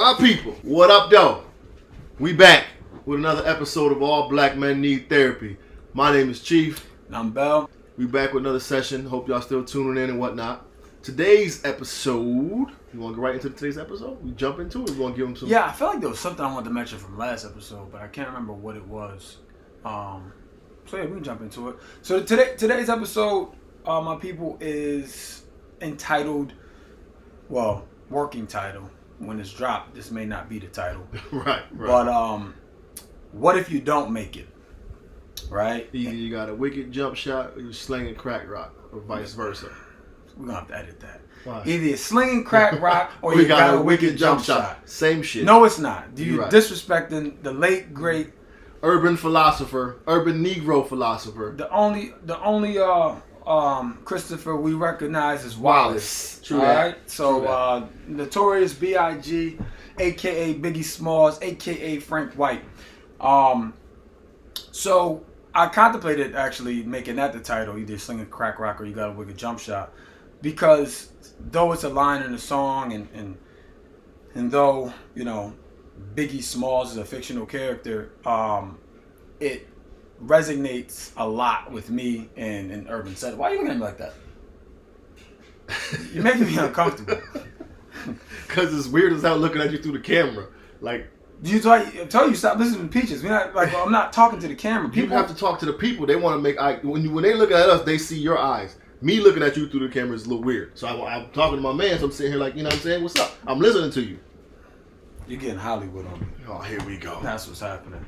My people, what up, though? We back with another episode of All Black Men Need Therapy. My name is Chief. And I'm Bell. We back with another session. Hope y'all still tuning in and whatnot. Today's episode, you want to go right into today's episode? We jump into it? We want to give them some... Yeah, I feel like there was something I wanted to mention from last episode, but I can't remember what it was. So yeah, we can jump into it. So today's episode, my people, is entitled, well, working title. When it's dropped, this may not be the title. Right. But what if you don't make it? Right? Either you got a wicked jump shot or you're slinging crack rock, or vice versa. We're going to have to edit that. Why? Either you're slinging crack rock or you got a wicked jump shot. Same shit. No, it's not. You're right. Disrespecting the late, great... urban Negro philosopher. The only Christopher we recognize is Wallace. True all that. right? So Notorious B.I.G., a.k.a. Biggie Smalls, a.k.a. Frank White. So I contemplated actually making that the title, either slinging crack rock or you got a wicked jump shot, because though it's a line in the song and though, you know, Biggie Smalls is a fictional character, it resonates a lot with me in urban setting. Why are you looking at me like that? You're making me uncomfortable. Because it's weird as hell looking at you through the camera. Like, I tell you stop listening to Peaches. I'm not talking to the camera. People have to talk to the people. They want to make eye. When they look at us, they see your eyes. Me looking at you through the camera is a little weird. So I'm talking to my man. So I'm sitting here like, you know what I'm saying? What's up? I'm listening to you. You're getting Hollywood on me. Oh, here we go. That's what's happening.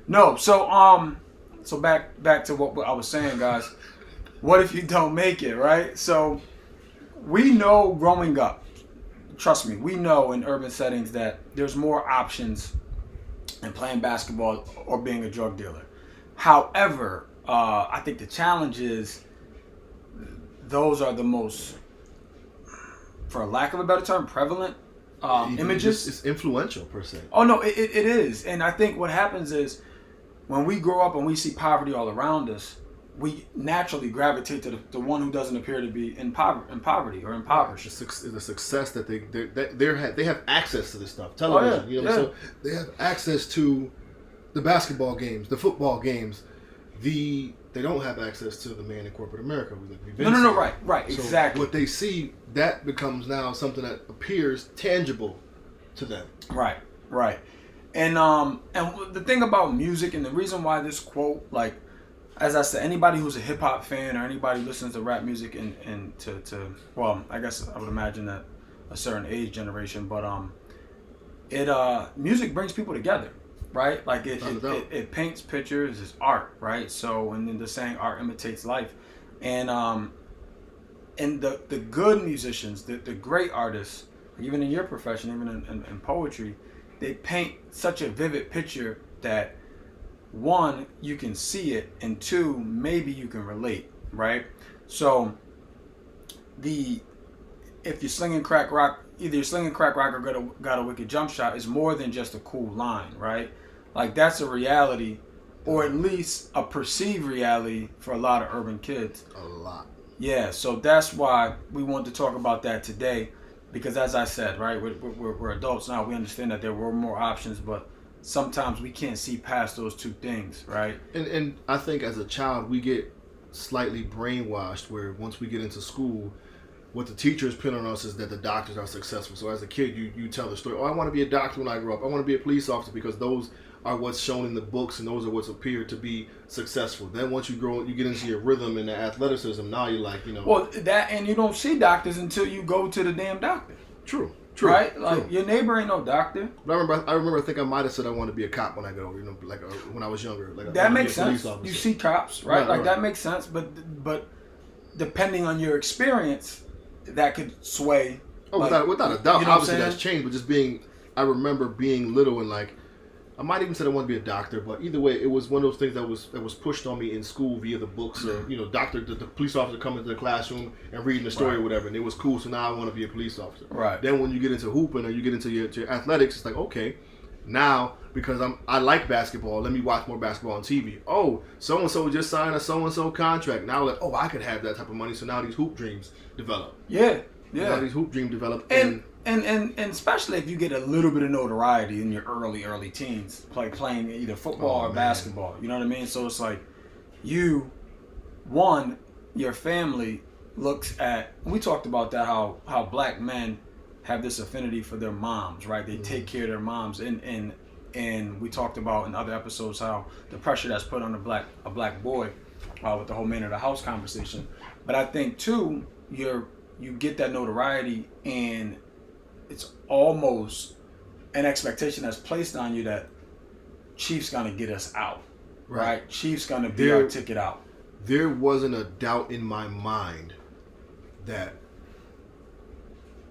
No, so back to what I was saying, guys. What if you don't make it, right? So we know growing up, trust me, we know in urban settings that there's more options in playing basketball or being a drug dealer. However, I think the challenge is those are the most, for lack of a better term, prevalent images. It's influential per se. Oh no, it is. And I think what happens is when we grow up and we see poverty all around us, we naturally gravitate to the one who doesn't appear to be in poverty or impoverished. It's a success that they have access to this stuff. Television, oh, yeah, you know what I'm saying? They have access to the basketball games, the football games. They don't have access to the man in corporate America. No, right, so exactly. What they see, that becomes now something that appears tangible to them. Right. And the thing about music, and the reason why this quote, like, as I said, anybody who's a hip hop fan or anybody who listens to rap music and well, I guess I would imagine that a certain age generation, but music brings people together, right? Like it paints pictures, it's art, right? So, and then the saying art imitates life, and the good musicians, the great artists, even in your profession, even in poetry, they paint such a vivid picture that, one, you can see it, and two, maybe you can relate, right? So if you're slinging crack rock, either you're slinging crack rock or got a wicked jump shot, is more than just a cool line, right? Like, that's a reality, or at least a perceived reality for a lot of urban kids. A lot. Yeah, so that's why we want to talk about that today, because as I said, right, we're adults now. We understand that there were more options, but sometimes we can't see past those two things, right? And I think as a child, we get slightly brainwashed where once we get into school, what the teachers pin on us is that the doctors are successful. So as a kid, you tell the story, oh, I want to be a doctor when I grow up. I want to be a police officer, because those are what's shown in the books and those are what's appeared to be successful. Then once you grow, you get into your rhythm and the athleticism. Now you're like, you know. Well, that, and you don't see doctors until you go to the damn doctor. True. Right? Like, your neighbor ain't no doctor. But I remember I think I might have said I wanted to be a cop when I go, you know, like when I was younger. Like, that makes sense. You see cops, right? Like, that makes sense. But depending on your experience, that could sway. Oh, like, without a doubt. You know Obviously, that's changed. But just I remember being little and like, I might even said I want to be a doctor, but either way, it was one of those things that was pushed on me in school via the books, or, you know, the police officer coming to the classroom and reading the story or whatever, and it was cool. So now I want to be a police officer. Right. Then when you get into hooping or you get into your athletics, it's like, okay, now because I like basketball, let me watch more basketball on TV. Oh, so and so just signed a so and so contract. Now, like, oh, I could have that type of money. So now these hoop dreams develop. Yeah. Now these hoop dreams develop. And and especially if you get a little bit of notoriety in your early teens, playing either football or basketball. You know what I mean? So it's like your family looks at. We talked about that how black men have this affinity for their moms, right? They take care of their moms, and we talked about in other episodes how the pressure that's put on a black boy with the whole man of the house conversation. But I think too, you get that notoriety, and it's almost an expectation that's placed on you that Chief's gonna get us out, right? Chief's gonna be our ticket out. There wasn't a doubt in my mind that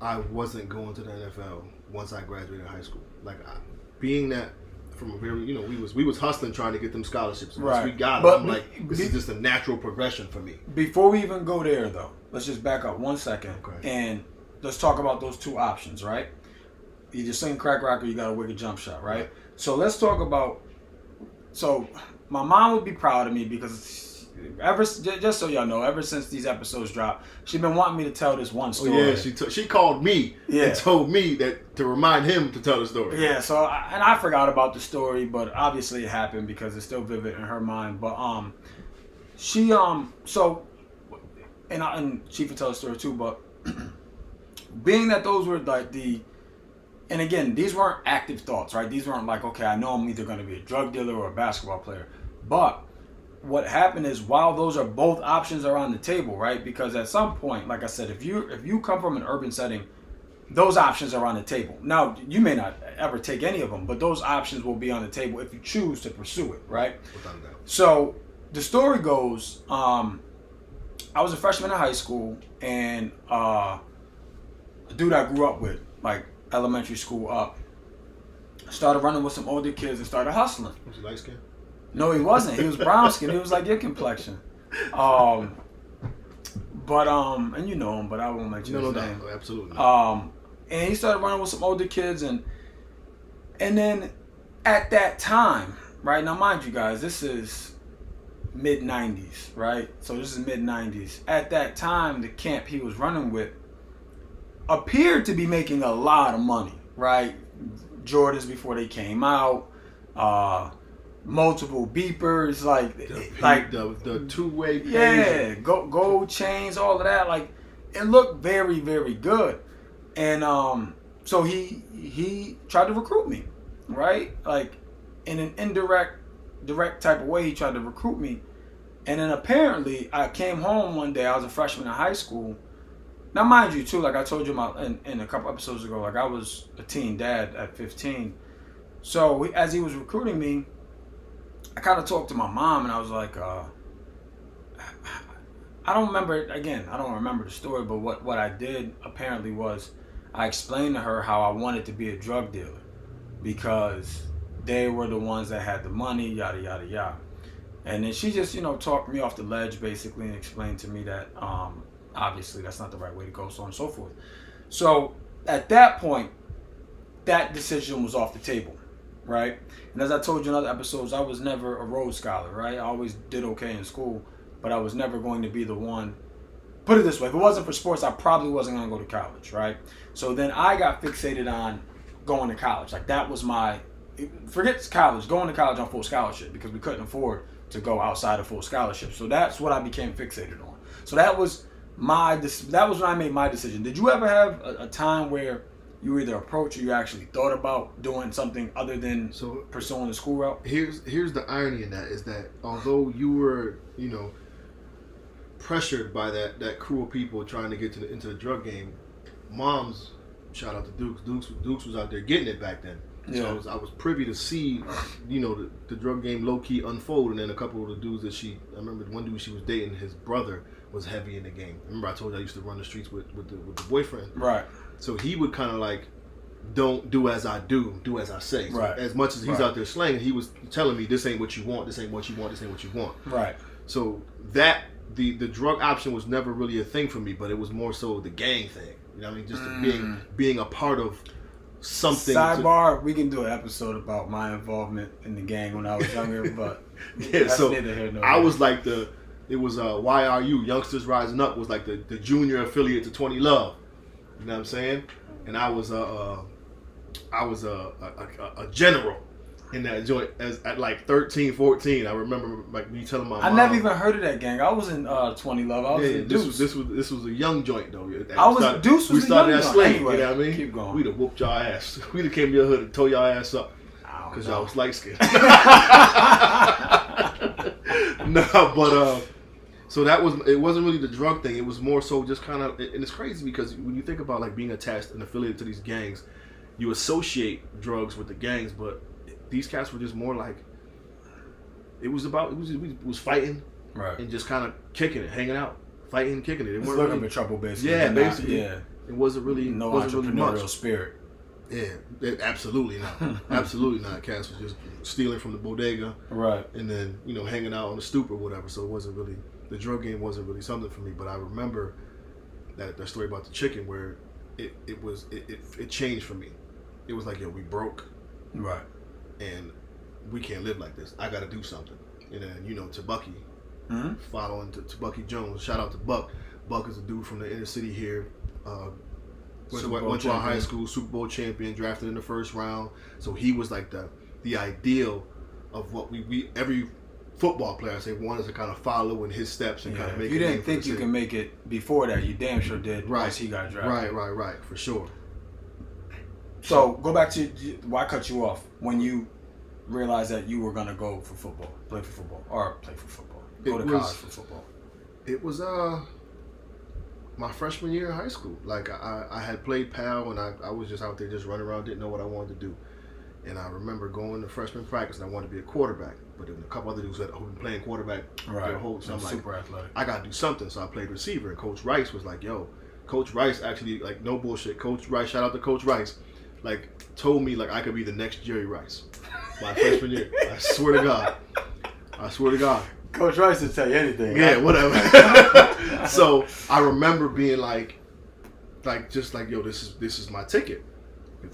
I wasn't going to the NFL once I graduated high school. Like, being that from a very, we was hustling trying to get them scholarships. Once we got them, I'm like, this is just a natural progression for me. Before we even go there, though, let's just back up 1 second and let's talk about those two options, right? You just sing crack rock or you got a wicked jump shot, right? So let's talk about. So my mom would be proud of me because just so y'all know, ever since these episodes dropped, she's been wanting me to tell this one story. Oh yeah, she called me and told me that to remind him to tell the story. Yeah, so I forgot about the story, but obviously it happened because it's still vivid in her mind. But she so and she could tell the story too. But being that those were like and again, these weren't active thoughts, right? These weren't like, okay, I know I'm either going to be a drug dealer or a basketball player, but what happened is, while those are both options are on the table, right? Because at some point, like I said, if you come from an urban setting, those options are on the table. Now, you may not ever take any of them, but those options will be on the table if you choose to pursue it, right? Without a doubt. So the story goes, I was a freshman in high school, and a dude I grew up with, like elementary school up, started running with some older kids and started hustling. Was he light skinned? No, he wasn't. He was brown skinned. He was like your complexion. But and you know him, but I won't mention his name. No, absolutely. And he started running with some older kids, and then at that time, right now, mind you guys, this is mid '90s, right? So this is mid '90s. At that time, the camp he was running with appeared to be making a lot of money, right? Jordans before they came out. Multiple beepers, like the two-way page. Yeah, gold chains, all of that. Like, it looked very, very good. And so he tried to recruit me, right? Like, in an direct type of way, he tried to recruit me. And then apparently, I came home one day. I was a freshman in high school. Now, mind you, too, like I told you in a couple episodes ago, like I was a teen dad at 15. So as he was recruiting me, I kind of talked to my mom, and I was like, I don't remember the story, but what I did apparently was I explained to her how I wanted to be a drug dealer because they were the ones that had the money, yada, yada, yada. And then she just, talked me off the ledge basically and explained to me that obviously that's not the right way to go, so on and so forth. So at that point, that decision was off the table. Right? And as I told you in other episodes, I was never a Rhodes Scholar, right? I always did okay in school, but I was never going to be the one. Put it this way, if it wasn't for sports, I probably wasn't going to go to college, right? So then I got fixated on going to college. Like, that was forget college, going to college on full scholarship, because we couldn't afford to go outside of full scholarship. So that's what I became fixated on. So that was when I made my decision. Did you ever have a time where you either approached or you actually thought about doing something other than pursuing the school route? Here's the irony in that is that although you were, pressured by that crew of people trying to get into the drug game, moms, shout out to Dukes was out there getting it back then. Yeah. So I was privy to see, the drug game low key unfold, and then a couple of the dudes I remember one dude she was dating, his brother was heavy in the game. Remember I told you I used to run the streets with the boyfriend. Right. So he would kind of like, don't do as I do as I say. So right. As much as he's out there slanging, he was telling me, this ain't what you want, this ain't what you want, this ain't what you want. Right. So that, the drug option was never really a thing for me, but it was more so the gang thing. You know what I mean? Just being a part of something. Sidebar, we can do an episode about my involvement in the gang when I was younger, but yeah, so I was like YRU, Youngsters Rising Up, was like the junior affiliate to 20 Love. You know what I'm saying? and I was a general in that joint at like 13, 14. I remember like me telling my mom. I never even heard of that gang. I was in 20 Love. I was in Deuce. This was a young joint though. Deuce was we started a young that joint. slang. Anyway, you know what I mean? keep going. We'd have whooped y'all ass. We'd have came to your hood and tore y'all ass up because y'all was light skinned. No, but so it wasn't really the drug thing. It was more so just kind of, and it's crazy because when you think about like being attached and affiliated to these gangs, you associate drugs with the gangs, but these cats were just more like, it was fighting, right, and just kind of kicking it, hanging out, fighting, kicking it. It was wasn't looking really, for trouble, basically. yeah, basically. Yeah, it wasn't really no wasn't entrepreneurial really much. spirit. Yeah, absolutely not. Absolutely not. Cats was just stealing from the bodega, right, and then hanging out on the stoop or whatever. So it wasn't really, the drug game wasn't really something for me. But I remember that story about the chicken where it changed for me. It was like, yo, we broke, right, and we can't live like this. I got to do something. And then to Bucky, following to Bucky Jones. Shout out to Buck. Buck is a dude from the inner city here. Went to our high school, Super Bowl champion, drafted in the first round. So he was like the ideal of what we every football player I say wanted to kind of follow in his steps and kind of make. If you didn't think you can make it before that, you damn sure did. Right. Once he got drafted. Right, for sure. So go back to why I cut you off when you realized that you were gonna go for football, go to college for football. It was my freshman year in high school. Like I had played PAL and I was just out there just running around, didn't know what I wanted to do. And I remember going to freshman practice and I wanted to be a quarterback. But then a couple other dudes who had been playing quarterback their whole, so I'm like, super athletic. I gotta do something. So I played receiver, and Coach Rice was like, yo, Coach Rice actually, like, no bullshit, Coach Rice, shout out to Coach Rice, like, told me like I could be the next Jerry Rice my freshman year. I swear to God. Coach Rice will tell you anything. Yeah, whatever. So I remember being like, yo, this is my ticket.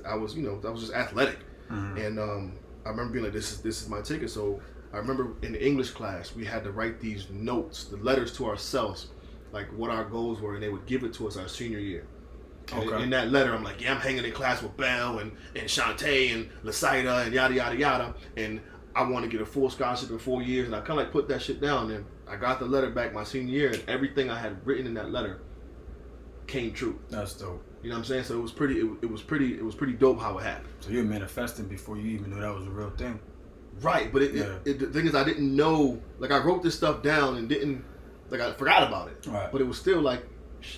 I was just athletic, and I remember being like, this is my ticket. So I remember in the English class we had to write these notes, the letters to ourselves, like what our goals were, and they would give it to us our senior year. Okay. In that letter, I'm like, yeah, I'm hanging in class with Bell and Shantae and Lasaida and yada yada yada, and I want to get a full scholarship in 4 years, and I kind of like put that shit down. And I got the letter back my senior year, and everything I had written in that letter came true. That's dope. You know what I'm saying? So it was pretty dope how it happened. So you were manifesting before you even knew that was a real thing. Right, but the thing is, I didn't know. Like, I wrote this stuff down and didn't, like, I forgot about it. Right. But it was still like,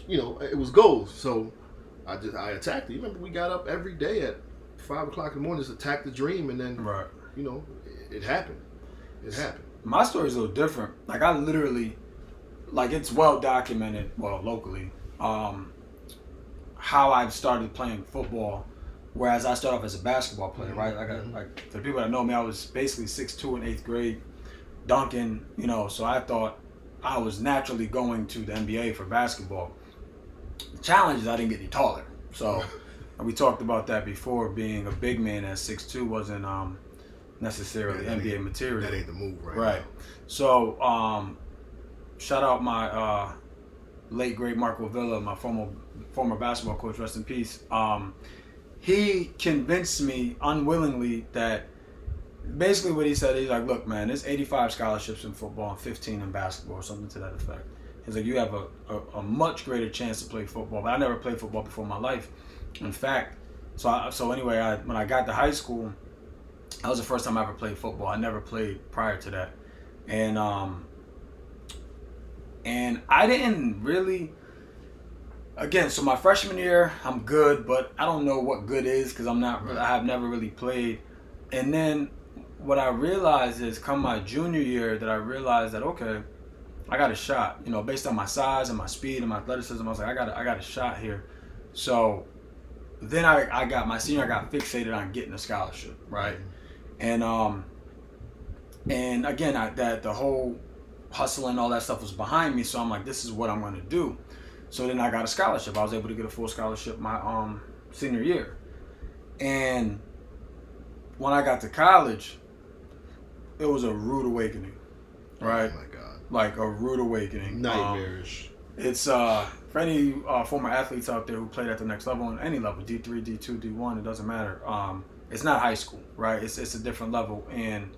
it was goals. So I attacked it. You remember we got up every day at 5 o'clock in the morning, just attacked the dream, and then right. It happened. It happened. My story's a little different. Like, I literally, like, it's well documented, well, locally, how I started playing football. Whereas I started off as a basketball player, right? Like for the people that know me, I was basically 6'2" in 8th grade, dunking, so I thought I was naturally going to the NBA for basketball. The challenge is I didn't get any taller. So, and we talked about that before, being a big man at 6'2" wasn't necessarily NBA material. That ain't the move, right? Right. So, shout out my late great Marco Villa, my former basketball coach, rest in peace. He convinced me unwillingly that basically what he said, he's like, look, man, there's 85 scholarships in football and 15 in basketball, or something to that effect. He's like, you have a much greater chance to play football. But I never played football before in my life. In fact, so anyway, when I got to high school, that was the first time I ever played football. I never played prior to that. And I didn't really... Again, so my freshman year, I'm good, but I don't know what good is because I have never really played. And then what I realized is come my junior year that I realized that, okay, I got a shot. Based on my size and my speed and my athleticism, I was like, I got a shot here. So then I got my senior, I got fixated on getting a scholarship, right? And again, that the whole hustle and all that stuff was behind me, so I'm like, this is what I'm going to do. So then I got a scholarship. I was able to get a full scholarship my senior year. And when I got to college, it was a rude awakening, right? Oh my God. Like a rude awakening. Nightmarish. It's for any former athletes out there who played at the next level, on any level, D3, D2, D1, it doesn't matter. It's not high school, right? It's a different level, and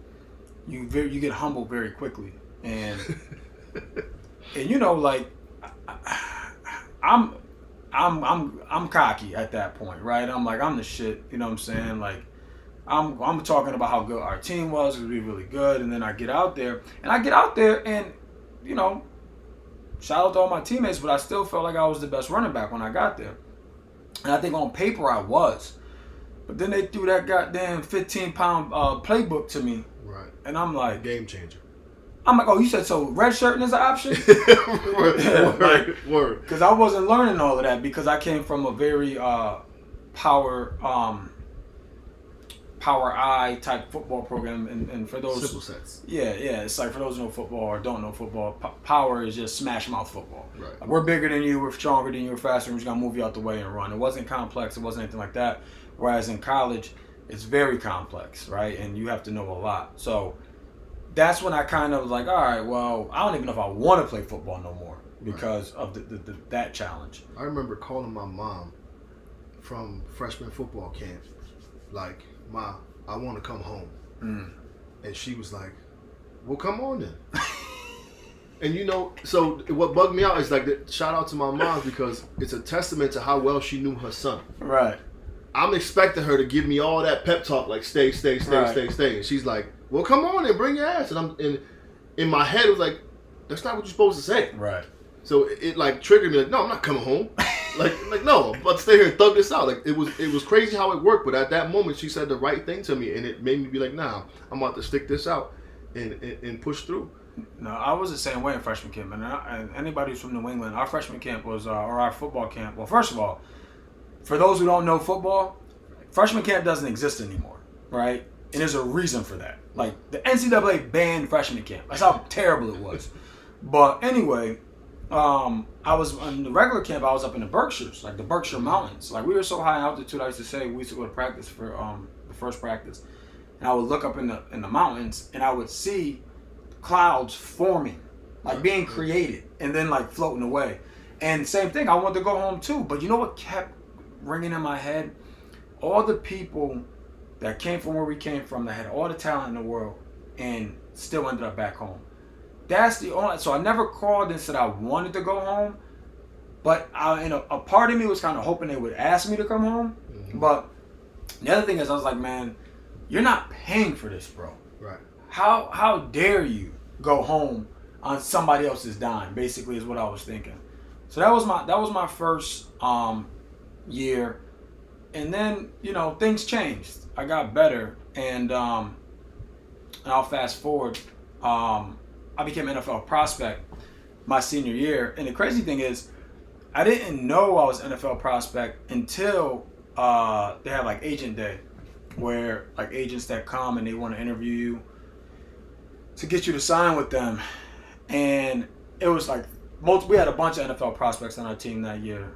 you get humbled very quickly, and you know, like I'm cocky at that point, right? I'm like, I'm the shit, you know what I'm saying? Like I'm talking about how good our team was, it would be really good, and then I get out there, and you know, shout out to all my teammates, but I still felt like I was the best running back when I got there. And I think on paper I was. But then they threw that goddamn 15-pound playbook to me. Right. And I'm like... Game changer. I'm like, oh, you said so red shirting is an option? Word. Because I wasn't learning all of that because I came from a very power eye type football program, and for those simple sets. Yeah, it's like for those who know football or don't know football, power is just smash mouth football. Right. Like, we're bigger than you, we're stronger than you, we're faster, we're just gonna move you out the way and run. It wasn't complex, it wasn't anything like that. Whereas in college, it's very complex, right? And you have to know a lot. So that's when I kind of was like, all right, well, I don't even know if I want to play football no more because of that challenge. I remember calling my mom from freshman football camp, like, Ma, I want to come home. And she was like, well, come on then. And you know, so what bugged me out is like, shout out to my mom because it's a testament to how well she knew her son. Right. I'm expecting her to give me all that pep talk, like stay. And she's like, well, come on and bring your ass. And in my head, it was like, that's not what you're supposed to say. Right. So it like triggered me, like, no, I'm not coming home. like no, I'm about to stay here and thug this out. Like it was crazy how it worked, but at that moment she said the right thing to me, and it made me be like, nah, I'm about to stick this out and push through. No, I was the same way in freshman camp, and anybody who's from New England, our freshman camp was, or our football camp. Well, first of all, for those who don't know football, freshman camp doesn't exist anymore, right? And there's a reason for that. Like the NCAA banned freshman camp. That's how terrible it was. But anyway. I was on the regular camp. I was up in the Berkshires, like the Berkshire Mountains. Like we were so high in altitude. I used to say we used to go to practice for the first practice, and I would look up in the mountains, and I would see clouds forming, like being created, and then like floating away. And same thing. I wanted to go home too, but you know what kept ringing in my head? All the people that came from where we came from, that had all the talent in the world, and still ended up back home. That's the only. So I never called and said I wanted to go home, but a part of me was kind of hoping they would ask me to come home. Mm-hmm. But the other thing is, I was like, man, you're not paying for this, bro. Right. How dare you go home on somebody else's dime? Basically, is what I was thinking. So that was my first year, and then you know things changed. I got better, and I'll fast forward. I became an NFL prospect my senior year. And the crazy thing is, I didn't know I was an NFL prospect until they have like agent day, where like agents that come and they want to interview you to get you to sign with them. And it was like, we had a bunch of NFL prospects on our team that year.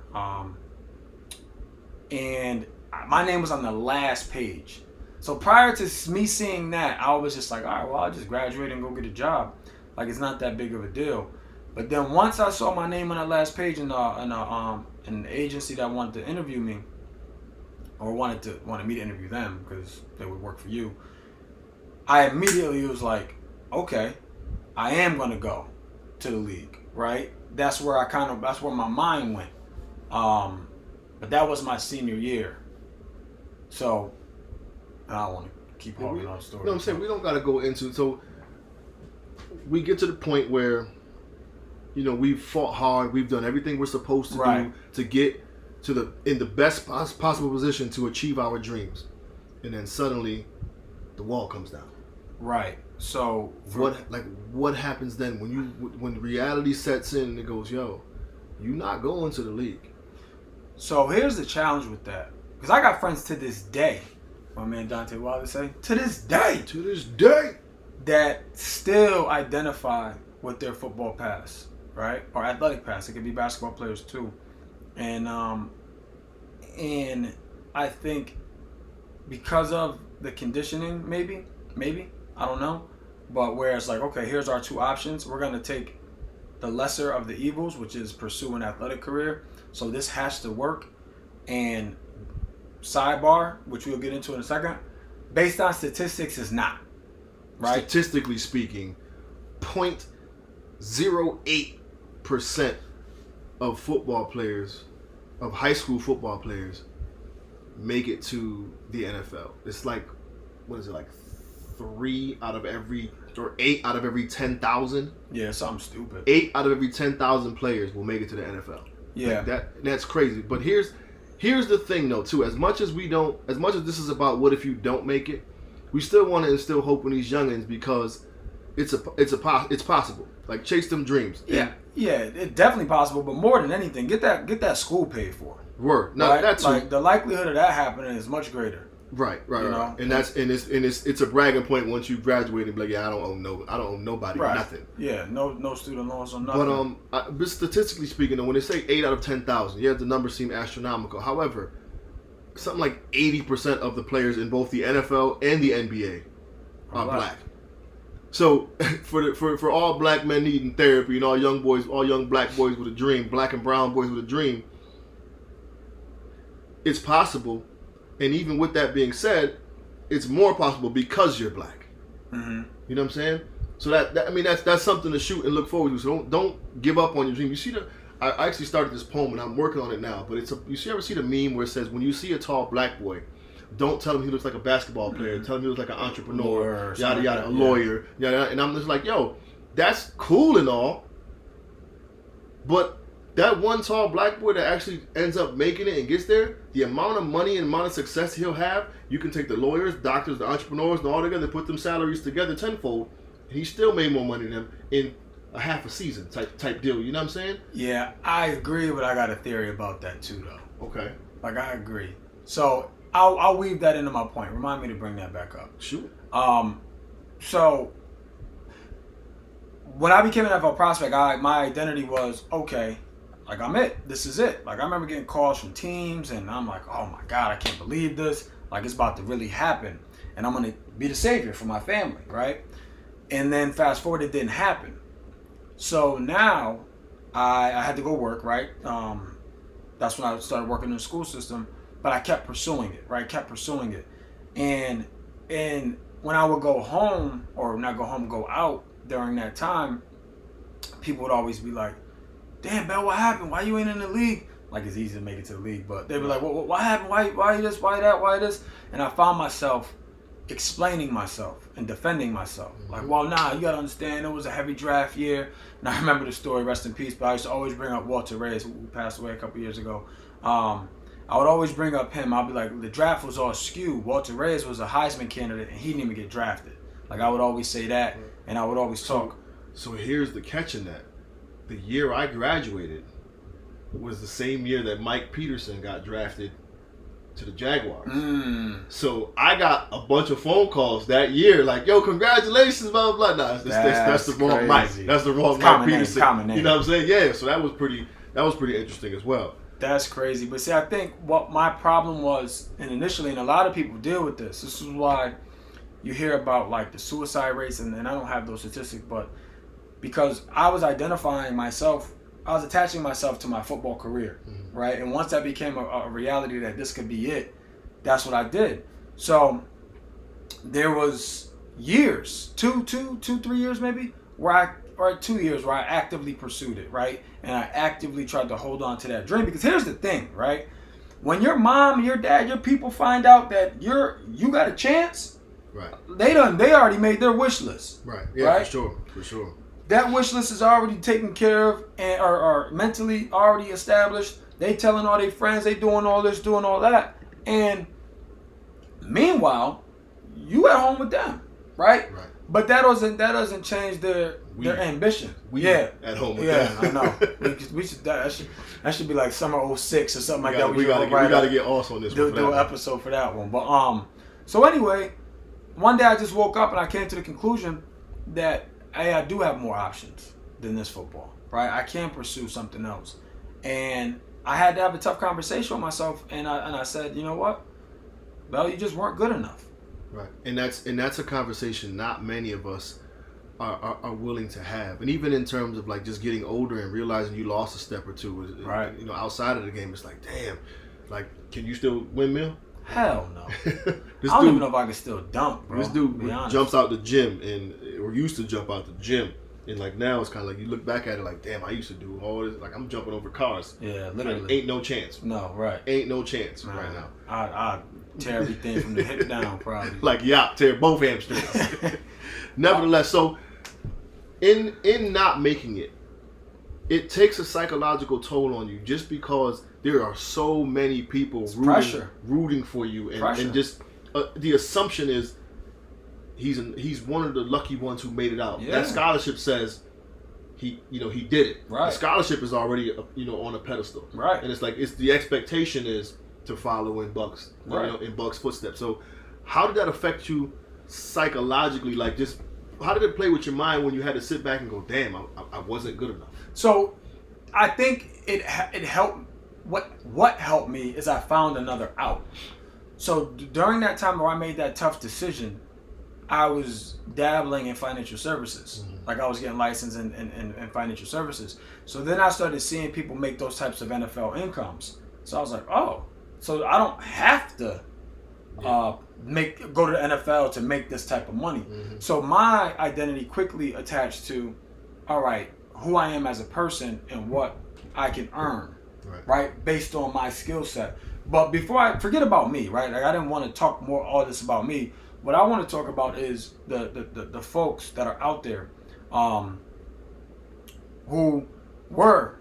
And my name was on the last page. So prior to me seeing that, I was just like, all right, well, I'll just graduate and go get a job. Like, it's not that big of a deal. But then once I saw my name on that last page in an agency that wanted to interview me, or wanted me to interview them because they would work for you, I immediately was like, okay, I am going to go to the league, right? That's where my mind went. But that was my senior year. So I don't want to keep hogging on the story. You know what I'm saying? We don't got to go into. So we get to the point where, you know, we've fought hard. We've done everything we're supposed to do to get in the best possible position to achieve our dreams. And then suddenly the wall comes down. Right. So what happens then when reality sets in and it goes, yo, you're not going to the league? So here's the challenge with that. Because I got friends to this day, my man Dante Wallace say, to this day, that still identify with their football past, right? Or athletic past. It could be basketball players too. And I think because of the conditioning, maybe, I don't know. But where it's like, okay, here's our two options. We're going to take the lesser of the evils, which is pursue an athletic career. So this has to work. And sidebar, which we'll get into in a second, based on statistics, is not. Right? Statistically speaking, 0.08% of football players, of high school football players, make it to the NFL. It's like, what is it, like 8 out of every 10,000? Yeah, something stupid. 8 out of every 10,000 players will make it to the NFL. Yeah. Like that's crazy. But here's the thing though too. As much as this is about what if you don't make it, we still want to instill hope in these youngins because it's possible. Like chase them dreams. Yeah. Yeah, it's definitely possible, but more than anything, get that school paid for. Word. No, right? that's like the likelihood of that happening is much greater. Right. You know? And it's a bragging point once you graduate and be like, yeah, I don't owe nobody nothing. Yeah, no student loans or nothing. But statistically speaking, though, when they say 8 out of 10,000, yeah, the numbers seem astronomical. However, something like 80% of the players in both the NFL and the NBA are black. So for all black men needing therapy and all young black boys with a dream, black and brown boys with a dream, it's possible. And even with that being said, it's more possible because you're black. Mm-hmm. You know what I'm saying? So that's something to shoot and look forward to. So don't give up on your dream. You see I actually started this poem and I'm working on it now. But ever see the meme where it says when you see a tall black boy, don't tell him he looks like a basketball player. Mm-hmm. Tell him he looks like an entrepreneur, yada yada, a lawyer, yada. And I'm just like, yo, that's cool and all, but that one tall black boy that actually ends up making it and gets there, the amount of money and amount of success he'll have, you can take the lawyers, doctors, the entrepreneurs, and all together, put them salaries together tenfold, and he still made more money than them in a half a season type deal. You know what I'm saying? Yeah, I agree, but I got a theory about that too, though. Okay. Like, I agree. So I'll weave that into my point. Remind me to bring that back up. Sure. So when I became an NFL prospect, my identity was, okay, like, I'm it. This is it. Like, I remember getting calls from teams, and I'm like, oh, my God, I can't believe this. Like, it's about to really happen. And I'm going to be the savior for my family, right? And then fast forward, it didn't happen. So now I had to go work, right? That's when I started working in the school system. But I kept pursuing it, right? Kept pursuing it. And when I would go home, or not go home, go out during that time, people would always be like, damn, Bell, what happened? Why you ain't in the league? Like, it's easy to make it to the league, but they'd be like, what happened? Why this? Why that? Why this? And I found myself explaining myself and defending myself. Mm-hmm. Like, well, nah, you got to understand, it was a heavy draft year. And I remember the story, rest in peace, but I used to always bring up Walter Reyes, who passed away a couple years ago. I would always bring up him. I'd be like, the draft was all skewed. Walter Reyes was a Heisman candidate, and he didn't even get drafted. Like, I would always say that, and I would always talk. So here's the catch in that. The year I graduated was the same year that Mike Peterson got drafted to the Jaguars. So I got a bunch of phone calls that year, like, yo, congratulations, blah, blah, blah. Nah, that's the wrong Mike. That's the wrong Mike Peterson. Common name. You know what I'm saying? Yeah, so that was pretty interesting as well. That's crazy. But see, I think what my problem was, and initially, and a lot of people deal with this is why you hear about, like, the suicide rates, and I don't have those statistics, but because I was identifying myself, I was attaching myself to my football career, right? And once that became a reality that this could be it, that's what I did. So there was years, 3 years maybe, or 2 years where I actively pursued it, right? And I actively tried to hold on to that dream. Because here's the thing, right? When your mom, your dad, your people find out that you got a chance, right? They already made their wish list. Right. Yeah, right? For sure. That wish list is already taken care of and are mentally already established. They telling all their friends they doing all this, doing all that. And meanwhile, you at home with them, right? Right. But that doesn't change their ambition. At home with them. I know. we should that should be like summer 06 or something like that. We gotta get Oz on this one. Do an episode for that one. But so anyway, one day I just woke up and I came to the conclusion that I do have more options than this football, right? I can pursue something else. And I had to have a tough conversation with myself, and I said, you know what? Well, you just weren't good enough. Right. And that's a conversation not many of us are willing to have. And even in terms of like just getting older and realizing you lost a step or two, right? You know, outside of the game, it's like, damn, like, can you still windmill? Hell no. I don't even know if I can still dunk, bro. This dude jumps out the gym or used to jump out the gym. And like now it's kind of like you look back at it like, damn, I used to do all this. Like I'm jumping over cars. Yeah, literally. Like, ain't no chance. No, right. Ain't no chance right now. I tear everything from the hip down, probably. Like, yeah, tear both hamstrings. Nevertheless, so in not making it, it takes a psychological toll on you just because there are so many people rooting for you, and just the assumption is he's one of the lucky ones who made it out. Yeah. That scholarship says he did it. Right. The scholarship is already on a pedestal. Right. And it's like the expectation is to follow in Buck's in Buck's footsteps. So how did that affect you psychologically? Like, just how did it play with your mind when you had to sit back and go, damn, I wasn't good enough? So I think it helped. What helped me is I found another out. So during that time where I made that tough decision, I was dabbling in financial services. Mm-hmm. Like I was getting licensed in financial services. So then I started seeing people make those types of NFL incomes. So I was like, oh, so I don't have to go to the NFL to make this type of money. Mm-hmm. So my identity quickly attached to, all right, who I am as a person and what I can earn, right? Based on my skill set. But before I forget about me, right? Like I didn't want to talk more all this about me. What I want to talk about is the folks that are out there who were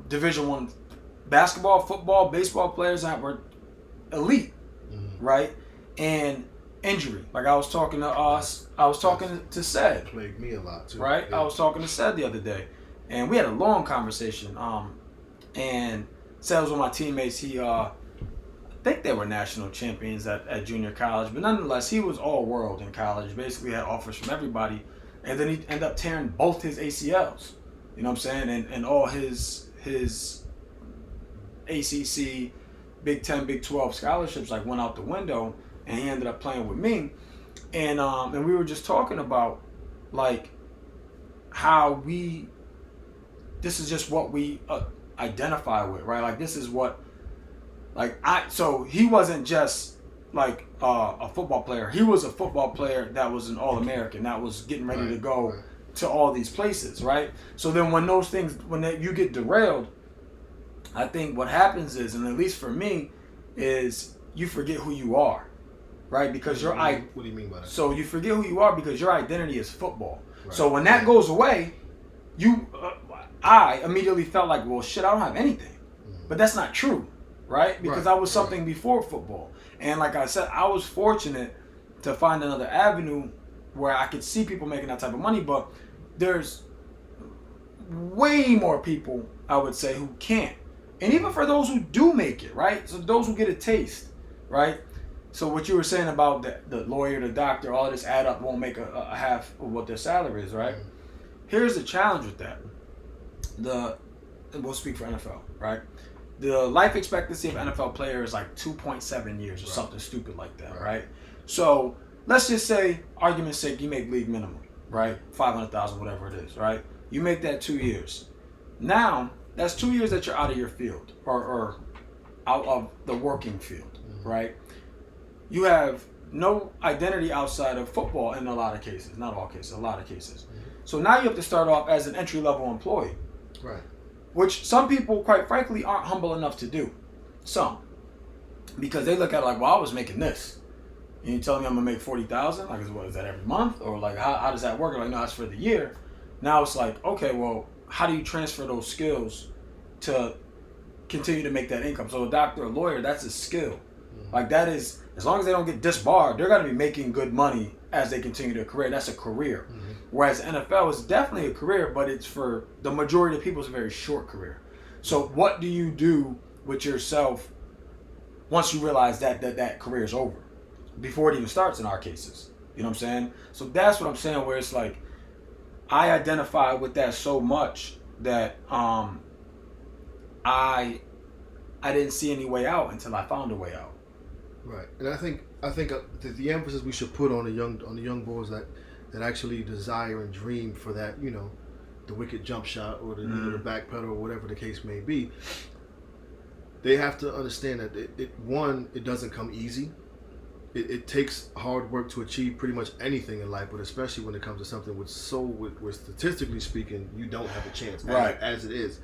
Division I basketball, football, baseball players that were elite, mm-hmm. right? And injury. Like I was talking to Sed. Plagued me a lot too. Right? Yeah. I was talking to Sed the other day. And we had a long conversation. And Sed was one of my teammates. He I think they were national champions at junior college, but nonetheless, he was all world in college. Basically had offers from everybody. And then he ended up tearing both his ACLs. You know what I'm saying? And all his ACC, Big 10, Big 12 scholarships like went out the window, and he ended up playing with me. And we were just talking about like how this is just what we identify with, right? Like this is what, so he wasn't just like a football player. He was a football player that was an All-American, that was getting ready to go to all these places, right? So then when you get derailed, I think what happens is, and at least for me, is you forget who you are, right? Because what do you mean by that? So you forget who you are because your identity is football. Right. So when that goes away, I immediately felt like, well, shit, I don't have anything. Mm-hmm. But that's not true, right? Because I was something before football. And like I said, I was fortunate to find another avenue where I could see people making that type of money, but there's way more people, I would say, who can't. And even for those who do make it, right? So those who get a taste, right? So what you were saying about the lawyer, the doctor, all this add up won't make a half of what their salary is, right? Mm-hmm. Here's the challenge with that. We'll speak for NFL, right? The life expectancy of NFL players is like 2.7 years or something stupid like that, right? So let's just say, argument's sake, you make league minimum, right? $500,000, whatever it is, right? You make that 2 years. Now, that's 2 years that you're out of your field or out of the working field, mm-hmm. right? You have no identity outside of football in a lot of cases. Not all cases, a lot of cases. Mm-hmm. So now you have to start off as an entry-level employee. Right. Which some people, quite frankly, aren't humble enough to do. Some. Because they look at it like, well, I was making this. And you telling me I'm going to make $40,000? Like, what is that every month? Or like, how does that work? Like, no, it's for the year. Now it's like, okay, well, how do you transfer those skills to continue to make that income? So a doctor, a lawyer, that's a skill. Mm-hmm. Like that is, as long as they don't get disbarred, they're going to be making good money as they continue their career. That's a career. Mm-hmm. Whereas NFL is definitely a career, but it's for the majority of people, it's a very short career. So what do you do with yourself once you realize that career is over? Before it even starts in our cases. You know what I'm saying? So that's what I'm saying, where it's like, I identify with that so much that I didn't see any way out until I found a way out. Right. And I think the emphasis we should put on the young boys that that actually desire and dream for that, the wicked jump shot or the back pedal or whatever the case may be, they have to understand that it doesn't come easy. It takes hard work to achieve pretty much anything in life, but especially when it comes to something where statistically speaking, you don't have a chance, right, as it is.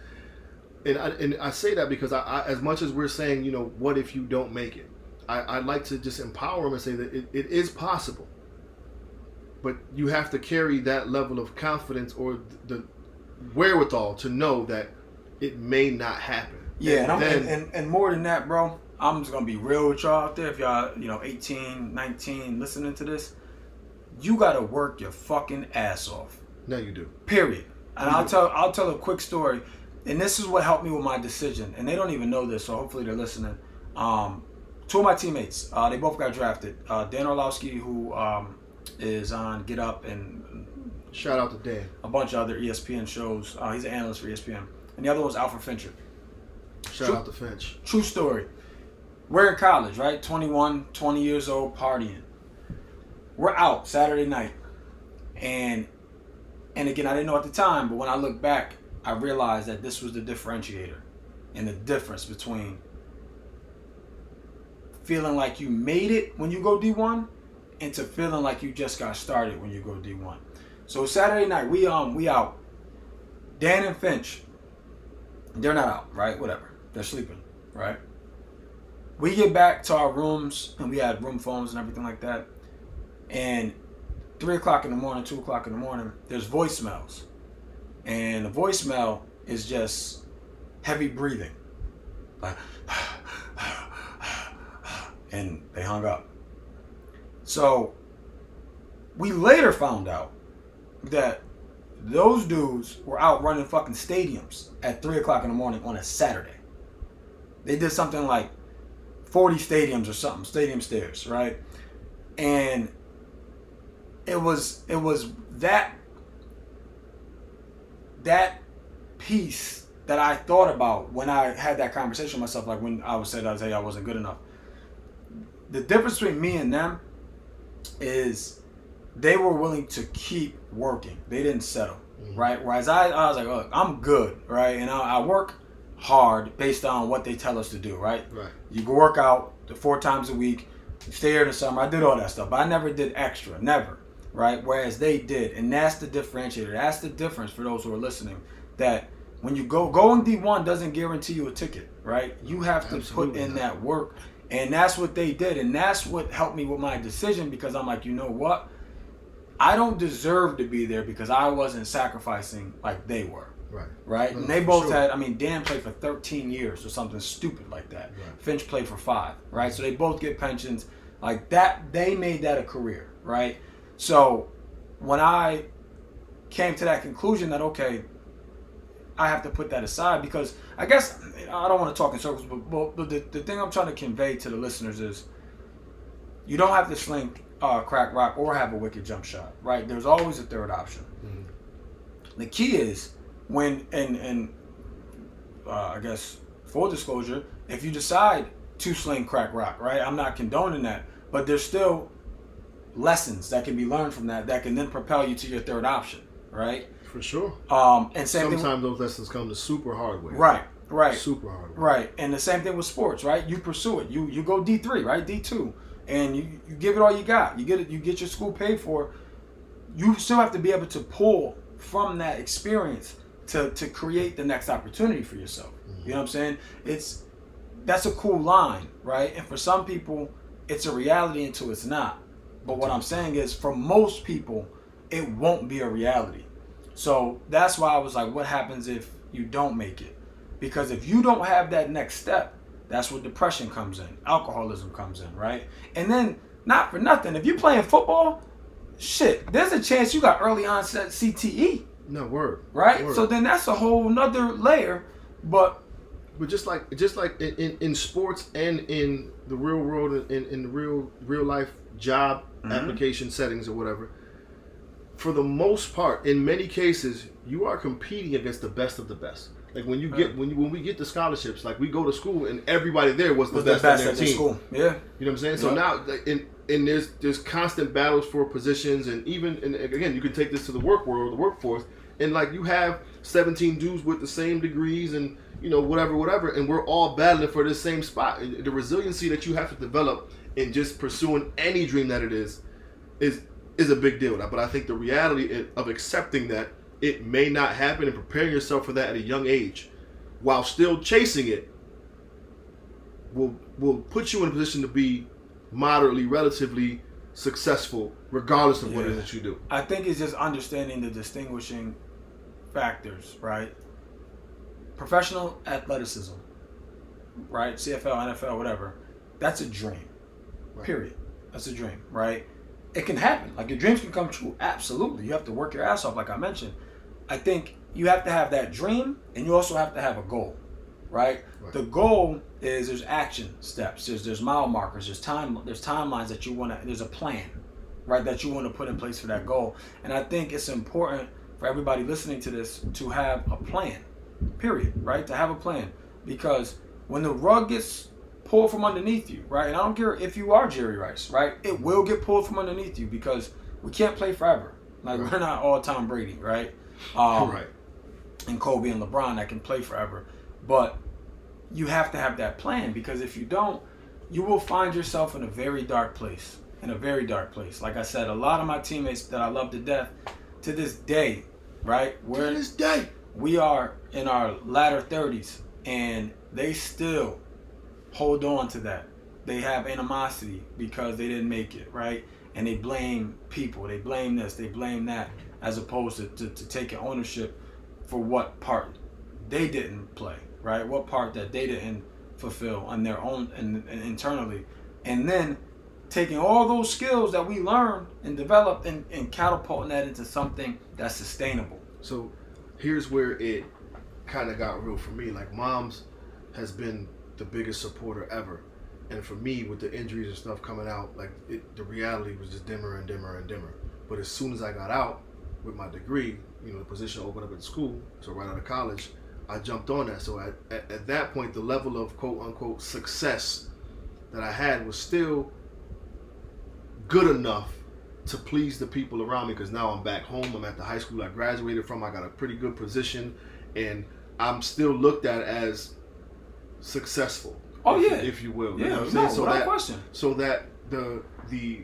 And I say that because I as much as we're saying, what if you don't make it? I'd like to just empower them and say that it is possible. But you have to carry that level of confidence or the wherewithal to know that it may not happen. Yeah, and more than that, bro, I'm just going to be real with y'all out there. If y'all, 18, 19, listening to this, you got to work your fucking ass off. No, you do. Period. And I'll tell a quick story. And this is what helped me with my decision. And they don't even know this, so hopefully they're listening. Two of my teammates, they both got drafted. Dan Orlowski, who is on Get Up and shout out to Dan. A bunch of other ESPN shows. He's an analyst for ESPN. And the other one's Alfred Fincher. Shout out to Finch. True story. We're in college, right? 21, 20 years old, partying. We're out Saturday night. And again, I didn't know at the time, but when I look back, I realized that this was the differentiator and the difference between feeling like you made it when you go D1 and to feeling like you just got started when you go D1. So Saturday night, we out. Dan and Finch, they're not out, right? Whatever. They're sleeping, right? We get back to our rooms, and we had room phones and everything like that. And 3 o'clock in the morning, 2 o'clock in the morning, there's voicemails. And the voicemail is just heavy breathing. Like, and they hung up. So we later found out that those dudes were out running fucking stadiums at 3 o'clock in the morning on a Saturday. They did something like 40 stadiums or something, stadium stairs, right? And it was that piece that I thought about when I had that conversation with myself, like when I was saying I wasn't good enough. The difference between me and them is they were willing to keep working. They didn't settle, right? Whereas I was like, look, I'm good, right? And I work hard based on what they tell us to do, right? Right. You go work out 4 times a week, you stay here in the summer. I did all that stuff, but I never did extra, never, right? Whereas they did, and that's the differentiator. That's the difference for those who are listening, that when you going D1 doesn't guarantee you a ticket, right? You have to put in that work, and that's what they did, and that's what helped me with my decision, because I'm like, you know what? I don't deserve to be there because I wasn't sacrificing like they were. Right? And they both had, Dan played for 13 years or something stupid like that. Right. Finch played for 5, right? So they both get pensions. Like that, they made that a career, right? So when I came to that conclusion that, okay, I have to put that aside, because I guess, I don't want to talk in circles, but the thing I'm trying to convey to the listeners is you don't have to sling crack rock or have a wicked jump shot, right? There's always a third option. Mm-hmm. The key is when, I guess, full disclosure, if you decide to sling crack rock, right? I'm not condoning that, but there's still lessons that can be learned from that can then propel you to your third option, right? For sure. And sometimes those lessons come the super hard way. Right. Super hard way. Right. And the same thing with sports, right? You pursue it. You go D3, right? D2. And you give it all you got. You get your school paid for. You still have to be able to pull from that experience to create the next opportunity for yourself. Mm-hmm. You know what I'm saying? That's a cool line, right? And for some people, it's a reality until it's not. But what I'm saying is, for most people, it won't be a reality. So that's why I was like, what happens if you don't make it? Because if you don't have that next step, that's where depression comes in, alcoholism comes in, right? And then, not for nothing, if you're playing football, shit, there's a chance you got early onset CTE. No, word. Right? Word. So then that's a whole nother layer. But just like in sports and in the real world, in the real life job application settings or whatever, for the most part, in many cases, you are competing against the best of the best. Like when we get the scholarships, like we go to school and everybody there was the Was best the on best their at the team. school. Yeah. You know what I'm saying? So Yep. now, like, and there's constant battles for positions, and again, you can take this to the work world, the workforce, and like you have 17 dudes with the same degrees and whatever, and we're all battling for this same spot. The resiliency that you have to develop in just pursuing any dream that it is a big deal. But I think the reality of accepting that it may not happen and preparing yourself for that at a young age, while still chasing it, will put you in a position to be moderately, relatively successful, regardless of what it is that you do. I think it's just understanding the distinguishing factors, right? Professional athleticism, right? CFL, NFL, whatever. That's a dream. Right. Period. That's a dream, right? It can happen. Like your dreams can come true. Absolutely. You have to work your ass off, like I mentioned. I think you have to have that dream, and you also have to have a goal, right? The goal is there's action steps, there's mile markers, there's timelines that you want to, there's a plan, right, that you want to put in place for that goal. And I think it's important for everybody listening to this to have a plan, period, right? To have a plan, because when the rug gets pulled from underneath you, right, and I don't care if you are Jerry Rice, right, it will get pulled from underneath you because we can't play forever. Like we're not all Tom Brady, right? Right. And Kobe and LeBron that can play forever. But you have to have that plan, because if you don't, you will find yourself in a very dark place. Like I said, a lot of my teammates that I love to death, to this day, right? We are in our latter 30s, and they still hold on to that. They have animosity because they didn't make it, right? And they blame people. They blame this. They blame that, as opposed to taking ownership for what part they didn't play, right? What part that they didn't fulfill on their own and internally. And then taking all those skills that we learned and developed and catapulting that into something that's sustainable. So here's where it kind of got real for me. Like, Mom's has been the biggest supporter ever. And for me, with the injuries and stuff coming out, like the reality was just dimmer and dimmer and dimmer. But as soon as I got out with my degree, the position opened up at school, so right out of college, I jumped on that. So at that point, the level of quote unquote success that I had was still good enough to please the people around me, because now I'm back home. I'm at the high school I graduated from. I got a pretty good position, and I'm still looked at as successful. Oh, if you will. Yeah, you know what I'm saying? without question. So that the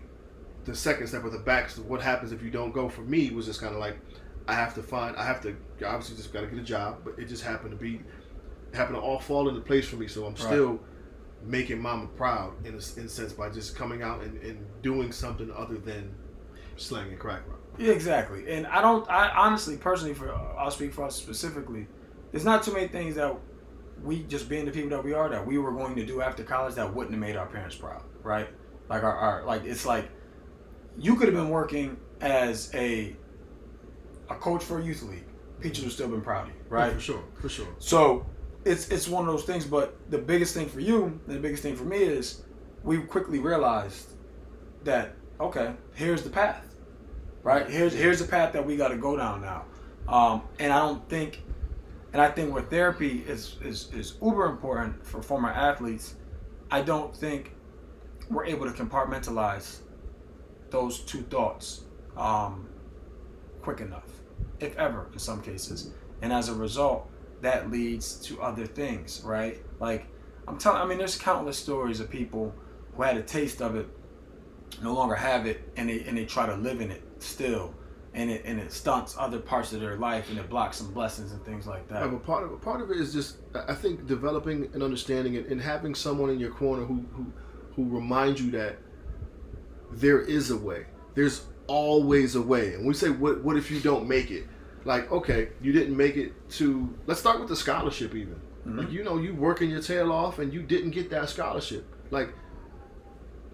second step, or the back, what happens if you don't go, for me was just kind of like, I obviously just got to get a job, but it just happened to all fall into place for me. So I'm still making Mama proud in a sense by just coming out and doing something other than slanging crack rock. Yeah, exactly. And I honestly, personally, I'll speak for us specifically, there's not too many things that we, just being the people that we are, that we were going to do after college that wouldn't have made our parents proud, right? Like like it's like you could have been working as a coach for a youth league. Peaches would still been proud of you, right? Yeah, for sure. So it's one of those things. But the biggest thing for you and the biggest thing for me is we quickly realized that, okay, here's the path, right? Here's the path that we got to go down now. And I think where therapy is uber important for former athletes, I don't think we're able to compartmentalize those two thoughts quick enough, if ever, in some cases. And as a result, that leads to other things, right? Like, there's countless stories of people who had a taste of it, no longer have it, and they try to live in it still. And it stunts other parts of their life, and it blocks some blessings and things like that. But part of it is just, I think, developing and understanding it, and having someone in your corner who reminds you that there is a way. There's always a way. And we say, what if you don't make it? Like, okay, you didn't make it to, let's start with the scholarship even. Mm-hmm. Like, you working your tail off and you didn't get that scholarship. Like,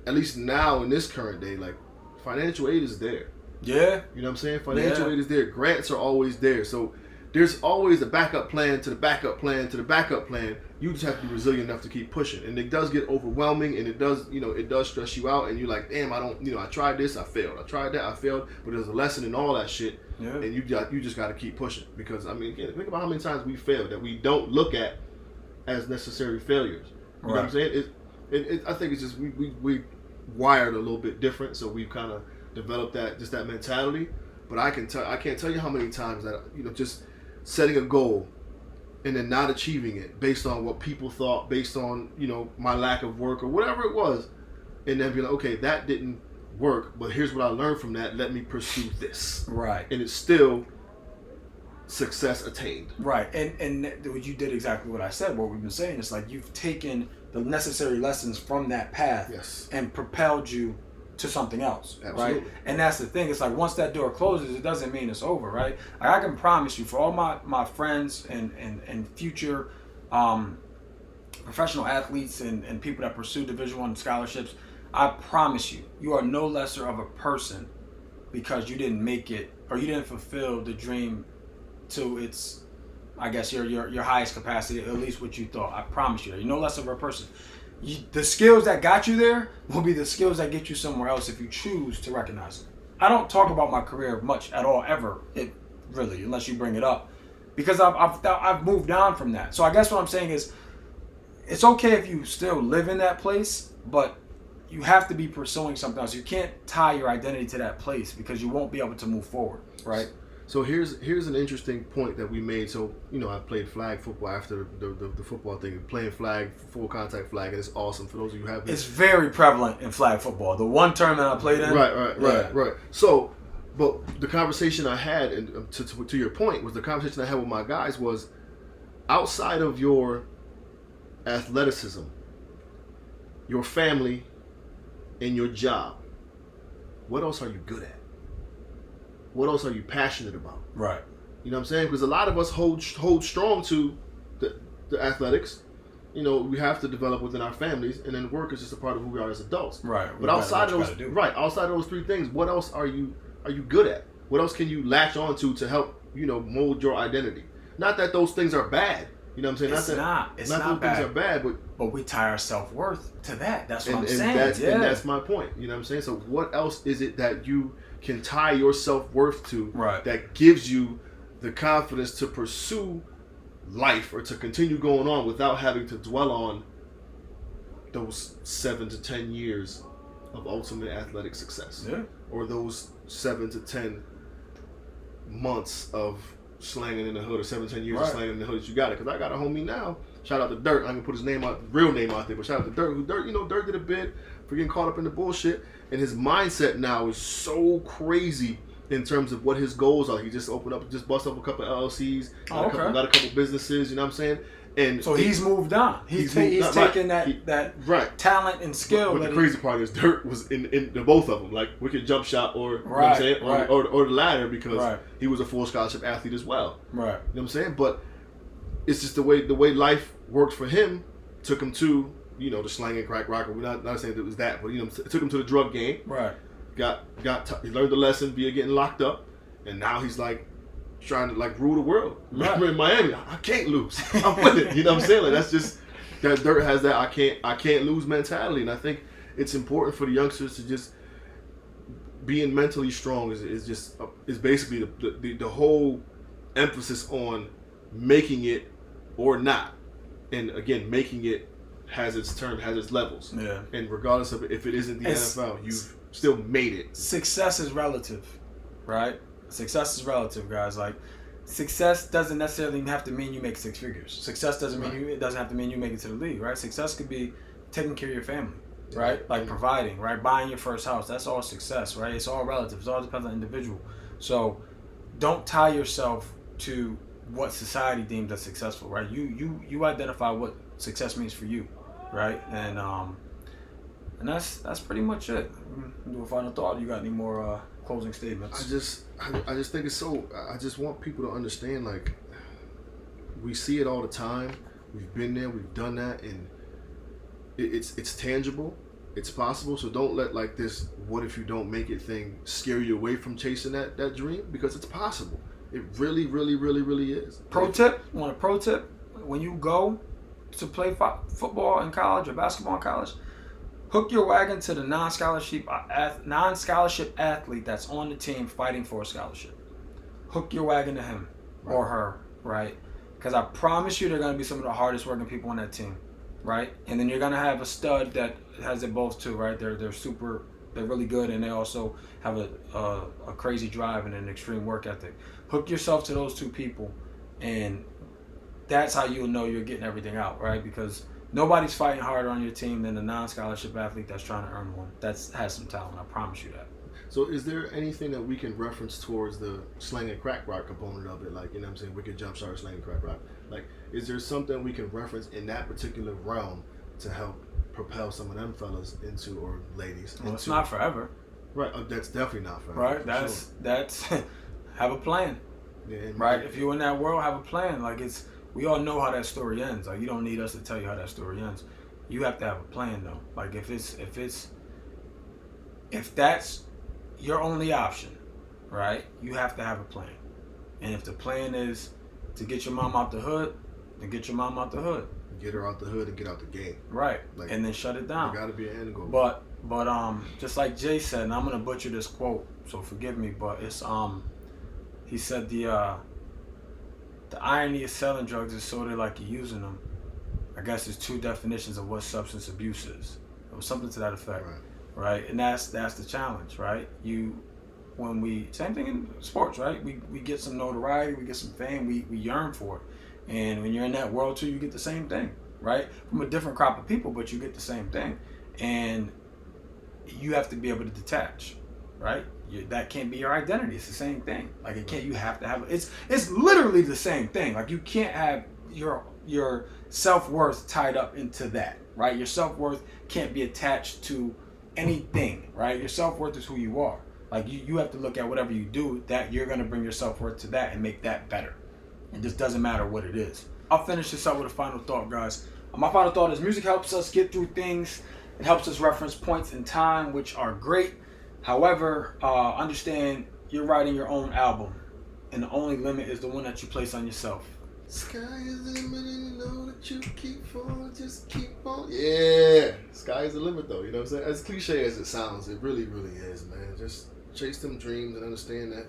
at least now in this current day, like, financial aid is there. Yeah. You know what I'm saying? Financial aid is there. Grants are always there. So there's always a backup plan to the backup plan to the backup plan. You just have to be resilient enough to keep pushing. And it does get overwhelming, and it does, it does stress you out. And you're like, damn, I tried this, I failed. I tried that, I failed. But there's a lesson in all that shit. Yeah. And you just got to keep pushing. Because, again, think about how many times we failed that we don't look at as necessary failures. You know what I'm saying? I think it's just we wired a little bit different, so we've kind of developed that mentality. But I can't tell you how many times that just setting a goal and then not achieving it based on what people thought, based on my lack of work or whatever it was, and then be like, okay, that didn't work, but here's what I learned from that. Let me pursue this. Right. And it's still success attained. Right. And you did exactly what I said. What we've been saying is like you've taken the necessary lessons from that path, yes, and propelled you to something else. Absolutely. Right? And that's the thing. It's like once that door closes, it doesn't mean it's over, right? I can promise you, for all my friends and future professional athletes and people that pursue Division I scholarships, I promise you, you are no lesser of a person because you didn't make it or you didn't fulfill the dream to its, I guess, your highest capacity, at least what you thought. I promise you that. You're no less of a person. The skills that got you there will be the skills that get you somewhere else if you choose to recognize them. I don't talk about my career much at all, ever, really, unless you bring it up, because I've moved on from that. So I guess what I'm saying is, it's okay if you still live in that place, but you have to be pursuing something else. You can't tie your identity to that place because you won't be able to move forward, right? So here's an interesting point that we made. So I played flag football after the football thing, playing flag, full contact flag, and it's awesome for those of you who haven't. It's very prevalent in flag football. The one tournament I played in. Right. So, but the conversation I had, and to your point, was the conversation I had with my guys was outside of your athleticism, your family, and your job. What else are you good at? What else are you passionate about? Right. You know what I'm saying? Because a lot of us hold strong to the athletics. We have to develop within our families, and then work is just a part of who we are as adults. Right. But outside of those three things, what else are you good at? What else can you latch onto to help mold your identity? Not that those things are bad. You know what I'm saying? It's not those bad. Things are bad, but we tie our self-worth to that. That's what I'm saying. And that's my point. You know what I'm saying? So what else is it that you can tie your self-worth to, that gives you the confidence to pursue life or to continue going on without having to dwell on those 7 to 10 years of ultimate athletic success, or those 7 to 10 months of slanging in the hood, or 7 to 10 years of slanging in the hood that you got it. Because I got a homie now, shout out to Dirt, I'm gonna put his real name out there, but shout out to Dirt. Dirt did a bit for getting caught up in the bullshit, and his mindset now is so crazy in terms of what his goals are. He just bust up a couple of LLCs, got a couple businesses, you know what I'm saying? And so he's moved on. He's taken that talent and skill. But the crazy part is Dirt was in the both of them, like wicked jump shot or you know what I'm saying, or the latter, because he was a full scholarship athlete as well. Right. You know what I'm saying? But it's just the way life worked for him took him to the slangin' crack rocker. We're not saying that it was that, but it took him to the drug game. Right. He learned the lesson via getting locked up, and now he's like trying to like rule the world. Remember in Miami, I can't lose. I'm with it. You know what I'm saying? Like that's just that Dirt has that I can't lose mentality, and I think it's important for the youngsters to just being mentally strong is basically the whole emphasis on making it or not, and again making it has its term, has its levels. Yeah. And regardless of if it isn't the NFL, you've still made it. Success is relative, right? Success is relative, guys. Like, success doesn't necessarily have to mean you make 6 figures. Success doesn't mean it doesn't have to mean you make it to the league, right? Success could be taking care of your family, right? Like providing, right? Buying your first house. That's all success, right? It's all relative. It all depends on the individual. So don't tie yourself to what society deems as successful, right? You identify what success means for you, right? And that's pretty much it. Do a final thought. You got any more closing statements? I just think it's so. I just want people to understand. Like, we see it all the time. We've been there. We've done that, and it's tangible. It's possible. So don't let like this "what if you don't make it" thing scare you away from chasing that dream, because it's possible. It really, really, really, really is. Pro tip? Want a pro tip? When you go to play football in college or basketball in college, hook your wagon to the non-scholarship athlete that's on the team fighting for a scholarship. Hook your wagon to him or her, right? Because I promise you they're going to be some of the hardest working people on that team, right? And then you're going to have a stud that has it both too, right? They're really good, and they also have a crazy drive and an extreme work ethic. Hook yourself to those two people, and that's how you'll know you're getting everything out, right? Because nobody's fighting harder on your team than a non-scholarship athlete that's trying to earn one. That has some talent, I promise you that. So is there anything that we can reference towards the slang and crack rock component of it? Like, you know what I'm saying, Wicked Jump Shot, slang and crack rock. Like, is there something we can reference in that particular realm to help propel some of them fellas into, or ladies? Well, it's not forever. Right, that's definitely not forever. Right, that's have a plan. Yeah, right, if you're in that world, have a plan. Like, we all know how that story ends. Like, you don't need us to tell you how that story ends. You have to have a plan though. Like, if that's your only option, right? You have to have a plan. And if the plan is to get your mom out the hood, then get your mom out the hood. Get her out the hood and get out the game. Right. Like, and then shut it down. There gotta be an end goal. But just like Jay said, and I'm gonna butcher this quote, so forgive me, but it's he said the irony of selling drugs is sort of like you're using them. I guess there's two definitions of what substance abuse is. It was something to that effect. Right? And that's the challenge, right? Same thing in sports, right? We get some notoriety, we get some fame, we yearn for it. And when you're in that world too, you get the same thing, right? From a different crop of people, but you get the same thing. And you have to be able to detach, right? That can't be your identity. It's the same thing. Like, you have to have, it's literally the same thing. Like, you can't have your self-worth tied up into that, right? Your self-worth can't be attached to anything, right? Your self-worth is who you are. Like, you have to look at whatever you do, that you're going to bring your self-worth to that and make that better. It just doesn't matter what it is. I'll finish this up with a final thought, guys. My final thought is music helps us get through things. It helps us reference points in time, which are great. However, understand you're writing your own album, and the only limit is the one that you place on yourself. Sky is the limit, and you know that you keep falling, just keep on. Yeah, sky is the limit, though. You know what I'm saying? As cliche as it sounds, it really, really is, man. Just chase them dreams and understand that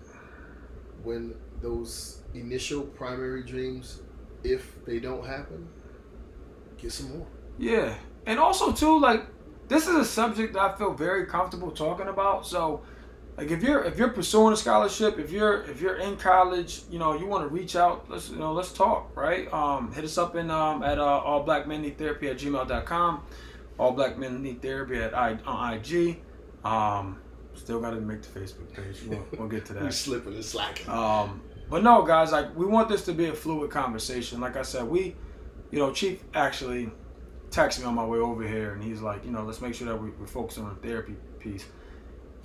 when those initial primary dreams, if they don't happen, get some more. Yeah, and also too, like, this is a subject that I feel very comfortable talking about. So, like, if you're pursuing a scholarship, if you're in college, you want to reach out, let's talk, right? Hit us up in at allblackmenneedtherapy@gmail.com, allblackmenneedtherapy on IG. Still got to make the Facebook page. We'll get to that. We slipping and slacking. But no, guys, like, we want this to be a fluid conversation. Like I said, Chief actually texted me on my way over here, and he's like, let's make sure that we're focusing on the therapy piece.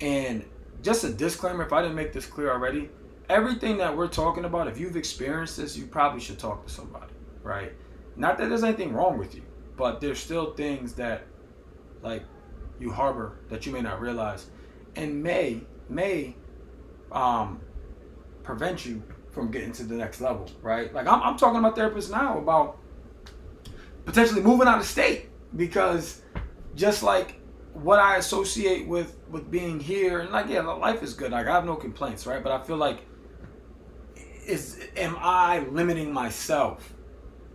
And just a disclaimer, if I didn't make this clear already, everything that we're talking about, if you've experienced this, you probably should talk to somebody, right? Not that there's anything wrong with you, but there's still things that, like, you harbor that you may not realize, and may prevent you from getting to the next level, right? Like, I'm talking about therapists now about potentially moving out of state, because just like what I associate with being here, and like, yeah, life is good. Like, I have no complaints, right? But I feel like, am I limiting myself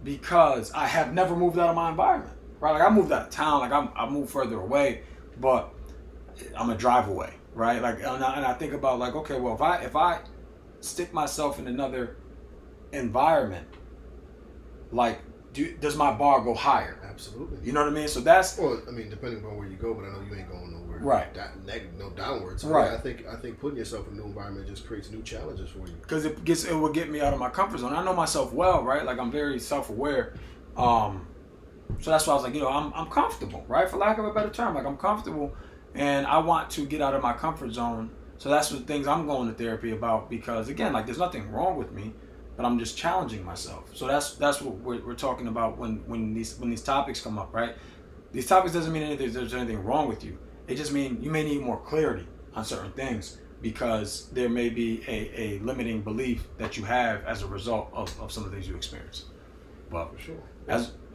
because I have never moved out of my environment, right? Like, I moved out of town, like I moved further away, but I'm a drive away, right? Like, and I think about, like, okay, well, if I stick myself in another environment, like, does my bar go higher? Absolutely. You know what I mean? So that's... Well, I mean, depending on where you go, but I know you ain't going nowhere. Right. No downwards. So right. I think putting yourself in a new environment just creates new challenges for you. Because it will get me out of my comfort zone. I know myself well, right? Like, I'm very self-aware. So that's why I was like, I'm comfortable, right? For lack of a better term. Like, I'm comfortable, and I want to get out of my comfort zone. So that's the things I'm going to therapy about, because, again, like, there's nothing wrong with me, but I'm just challenging myself. So that's what we're talking about when these topics come up, right? these topics doesn't mean there's anything wrong with you. It just means you may need more clarity on certain things because there may be a limiting belief that you have as a result of some of the things you experience. But For sure.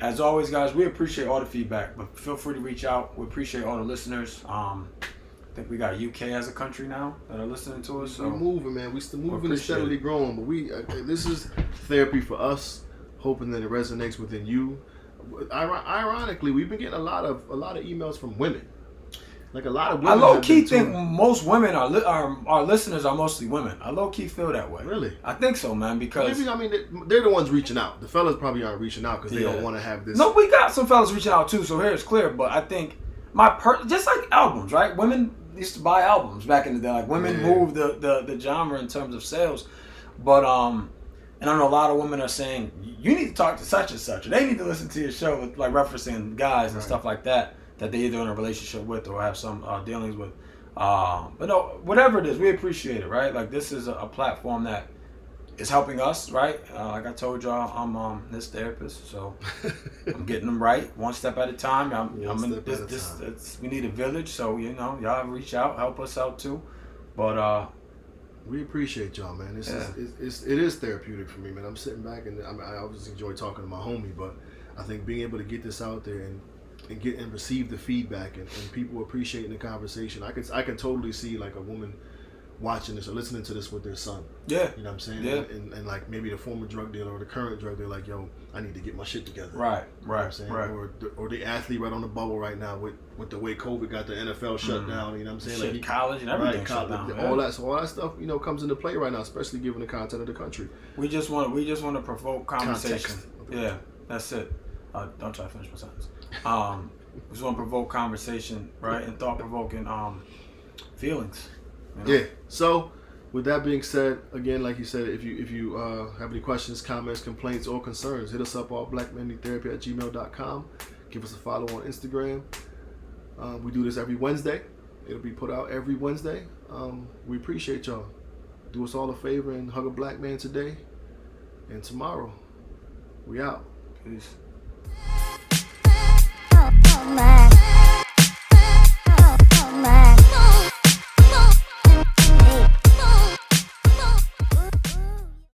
as always, guys, we appreciate all the feedback, but feel free to reach out. We appreciate all the listeners. I think we got UK as a country now that are listening to us. So we're moving, man. We're still moving and steadily growing. But this is therapy for us, hoping that it resonates within you. Ironically, we've been getting a lot of emails from women. Like a lot of women. I low key think most women our listeners are mostly women. I low key feel that way. Really? I think so, man. Because they're the ones reaching out. The fellas probably aren't reaching out because they don't want to have this. No, we got some fellas reaching out too. So here it's clear. But I think just like albums, right? Women used to buy albums back in the day. Like women moved the genre in terms of sales. But and I know a lot of women are saying you need to talk to such and such, or they need to listen to your show, with like referencing guys and stuff like that they're either in a relationship with or have some dealings with. But no, whatever it is, we appreciate it, right? Like this is a platform that is helping us, right? Like I told y'all, I'm this therapist, so I'm getting them right one step at a time. We need a village, so y'all reach out, help us out too. But we appreciate y'all, man. It is therapeutic for me, man. I'm sitting back and I always enjoy talking to my homie, but I think being able to get this out there and receive the feedback and people appreciating the conversation. I can totally see like a woman watching this or listening to this with their son. Yeah. You know what I'm saying? Yeah. And like maybe the former drug dealer or the current drug dealer, like, yo, I need to get my shit together. Right. You know what I'm saying? Right. Or the athlete right on the bubble right now with the way COVID got the NFL shut down. You know what I'm saying? Like college and everything shut down. All that stuff, comes into play right now, especially given the content of the country. We just want to provoke conversation. Yeah, that's it. Don't try to finish my sentence. We just want to provoke conversation, right, and thought-provoking feelings. Yeah. So, with that being said, again, like you said, if you have any questions, comments, complaints, or concerns, hit us up allblackmennetherapy@gmail.com. Give us a follow on Instagram. We do this every Wednesday. It'll be put out every Wednesday. We appreciate y'all. Do us all a favor and hug a black man today and tomorrow. We out. Peace. Oh, man.